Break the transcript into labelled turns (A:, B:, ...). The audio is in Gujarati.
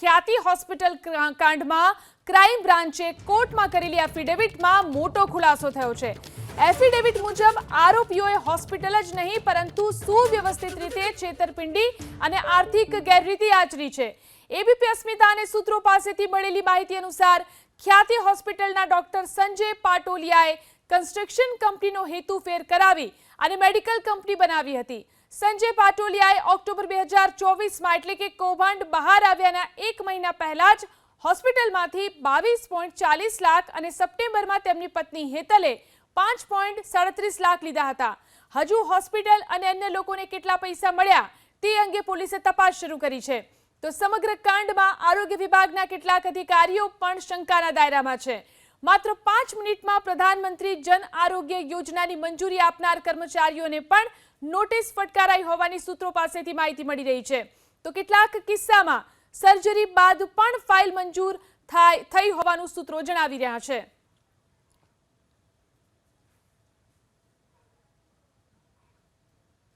A: ખ્યાતિ હોસ્પિટલ કાંડમાં ક્રાઇમ બ્રાન્ચે કોર્ટમાં કરેલી એફિડેવિટમાં મોટો ખુલાસો થયો છે। એફિડેવિટ મુજબ આરોપીઓએ હોસ્પિટલ જ નહીં પરંતુ સુવ્યવસ્થિત રીતે છેતરપિંડી અને આર્થિક ગેરરીતિ આચરી છે। એબીપી અસ્મિતા અને સૂત્રો પાસેથી મળેલી માહિતી અનુસાર ખ્યાતિ હોસ્પિટલના ડોક્ટર સંજય પાટોલિયાએ કન્સ્ટ્રક્શન કંપનીનો હેતુફેર કરાવી અને મેડિકલ કંપની બનાવી હતી। સંજય પાટોલિયાએ ઓક્ટોબર 2024માં એટલે કે કૌભાંડ બહાર આવ્યાના 1 મહિના પહેલા જ હોસ્પિટલમાંથી 22.40 લાખ અને સપ્ટેમ્બરમાં તેમની પત્ની હેતલે 5.37 લાખ લીધા હતા। હજુ હોસ્પિટલ અને અન્ય લોકોને કેટલા પૈસા મળ્યા તે અંગે પોલીસે તપાસ શરૂ કરી છે। તો સમગ્ર કાંડમાં આરોગ્ય વિભાગના કેટલાક અધિકારીઓ પણ શંકાના દાયરામાં છે। માત્ર 5 મિનિટમાં પ્રધાનમંત્રી જન આરોગ્ય યોજનાની મંજૂરી આપનાર કર્મચારીઓને પણ નોટિસ ફટકારાઈ હોવાની સૂત્રો પાસેથી માહિતી મળી રહી છે। તો કેટલાક કિસ્સામાં સર્જરી બાદ પણ ફાઇલ મંજૂર થઈ હોવાનું સૂત્રો જણાવી રહ્યા છે।